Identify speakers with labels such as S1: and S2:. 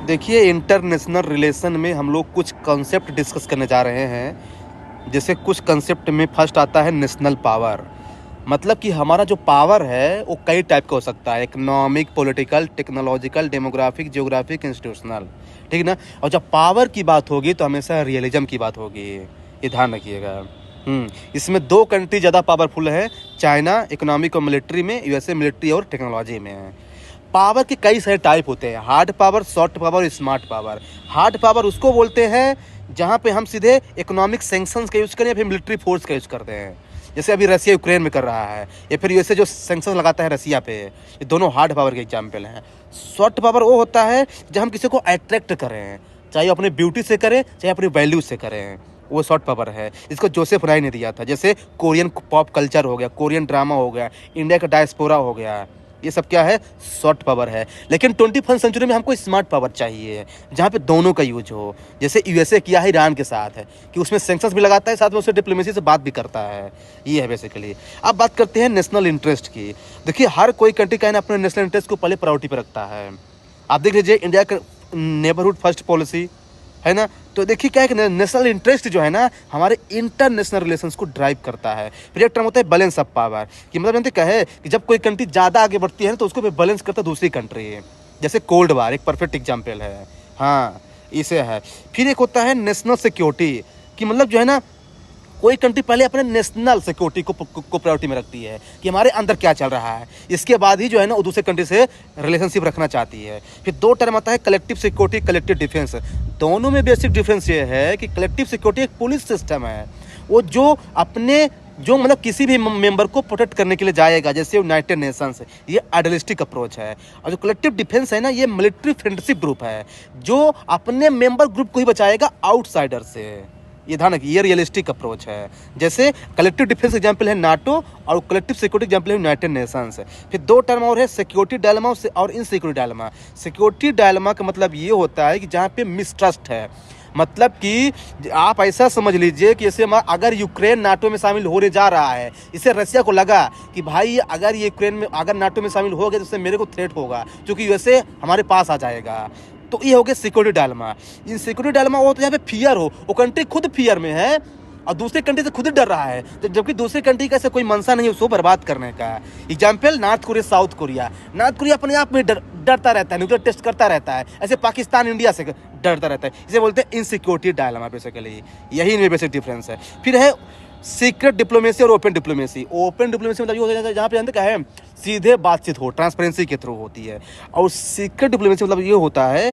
S1: देखिए, international relation में हम लोग कुछ कॉन्सेप्ट डिस्कस करने जा रहे हैं। जैसे कुछ कॉन्सेप्ट में फर्स्ट आता है नेशनल पावर। मतलब कि हमारा जो पावर है वो कई टाइप का हो सकता है, economic, political, technological, demographic, geographic, institutional. ठीक ना। और जब पावर की बात होगी तो हमेशा रियलिज्म की बात होगी, ये ध्यान रखिएगा। इसमें दो कंट्री ज़्यादा पावरफुल है, चाइना इकोनॉमिक और मिलिट्री में, यूएसए मिलिट्री और टेक्नोलॉजी में। पावर के कई सारे टाइप होते हैं, hard power, soft power, smart power. Hard power उसको बोलते हैं जहाँ पे हम सीधे इकोनॉमिक सैंक्शंस का यूज़ करें या फिर मिलिट्री फोर्स का यूज़ करते हैं, जैसे अभी रसिया यूक्रेन में कर रहा है, या फिर यूएसए जो सैंक्शन लगाता है रसिया पे। ये दोनों हार्ड पावर के एग्जाम्पल हैं। सॉफ्ट पावर वो होता है जब हम किसी को अट्रैक्ट करें, चाहे अपनी ब्यूटी से करें चाहे अपनी वैल्यू से करें, वो शॉर्ट पावर है। इसको जोसेफ राय ने दिया था। जैसे कोरियन पॉप कल्चर हो गया, कोरियन ड्रामा हो गया, इंडिया का डायस्पोरा हो गया, ये सब क्या है, शॉर्ट पावर है। लेकिन 21st सेंचुरी में हमको स्मार्ट पावर चाहिए जहाँ पे दोनों का यूज हो। जैसे यूएसए किया है ईरान के साथ है कि उसमें सैंक्शंस भी लगाता है, साथ में उससे डिप्लोमेसी से बात भी करता है। ये है बेसिकली। अब बात करते हैं नेशनल इंटरेस्ट की। देखिए, हर कोई कंट्री का है ना अपने नेशनल इंटरेस्ट को पहले प्रायोरिटी पर रखता है। आप देख लीजिए इंडिया का नेबरहुड फर्स्ट पॉलिसी है ना। तो देखिए क्या है कि नेशनल इंटरेस्ट जो है ना हमारे इंटरनेशनल रिलेशंस को ड्राइव करता है। फिर एक टर्म होता है बैलेंस ऑफ पावर, कि मतलब जानते क्या है कि जब कोई कंट्री ज़्यादा आगे बढ़ती है ना तो उसको बैलेंस करता है दूसरी कंट्री। जैसे कोल्ड वार एक परफेक्ट एग्जाम्पल है। हाँ, इसे है। फिर एक होता है नेशनल सिक्योरिटी, कि मतलब जो है ना कोई कंट्री पहले अपने नेशनल सिक्योरिटी को प्रायोरिटी में रखती है कि हमारे अंदर क्या चल रहा है, इसके बाद ही जो है ना वो दूसरे कंट्री से रिलेशनशिप रखना चाहती है। फिर दो टर्म आता है कलेक्टिव सिक्योरिटी, कलेक्टिव डिफेंस। दोनों में बेसिक डिफरेंस ये है कि कलेक्टिव सिक्योरिटी एक पुलिस सिस्टम है, वो जो अपने जो मतलब किसी भी मेंबर को प्रोटेक्ट करने के लिए जाएगा, जैसे यूनाइटेड नेशंस, ये आइडियलिस्टिक अप्रोच है। और जो कलेक्टिव डिफेंस है ना, ये मिलिट्री फ्रेंडशिप ग्रुप है, जो अपने मेंबर ग्रुप को ही बचाएगा आउटसाइडर से। ये ध्यान रखिए, ये रियलिस्टिक अप्रोच है। जैसे कलेक्टिव डिफेंस एग्जाम्पल है नाटो, और कलेक्टिव सिक्योरिटी एग्जाम्पल है यूनाइटेड नेशंस। फिर दो टर्म और है सिक्योरिटी डायलेमा और इनसिक्योरिटी डायलेमा। सिक्योरिटी डायलेमा का मतलब ये होता है कि जहाँ पे मिसट्रस्ट है, मतलब कि आप ऐसा समझ लीजिए कि जैसे अगर यूक्रेन नाटो में शामिल होने जा रहा है, इसे रसिया को लगा कि भाई अगर ये यूक्रेन में अगर नाटो में शामिल हो गया तो इससे मेरे को थ्रेट होगा, क्योंकि यूएसए हमारे पास आ जाएगा। तो ये हो गया सिक्योरिटी डायलेमा। इन सिक्योरिटी डायलेमा वो तो यहाँ पे फियर हो, वो कंट्री खुद फियर में है और दूसरे कंट्री से खुद डर रहा है, तो जबकि दूसरे कंट्री का ऐसा कोई मनसा नहीं है उसको बर्बाद करने का। Example north Korea, south Korea. North Korea अपने आप में डरता रहता है, न्यूक्लियर टेस्ट करता रहता है। ऐसे पाकिस्तान इंडिया से डरता रहता है। इसे बोलते हैं इनसिक्योरिटी डायलेमा बेसिकली। यही इनमें बेसिक डिफरेंस है। फिर है सीक्रेट डिप्लोमेसी और ओपन डिप्लोमेसी। ओपन डिप्लोमेसी मतलब ये होता है जहाँ पे जानते क्या है, सीधे बातचीत हो, ट्रांसपेरेंसी के थ्रू होती है। और सीक्रेट डिप्लोमेसी मतलब ये होता है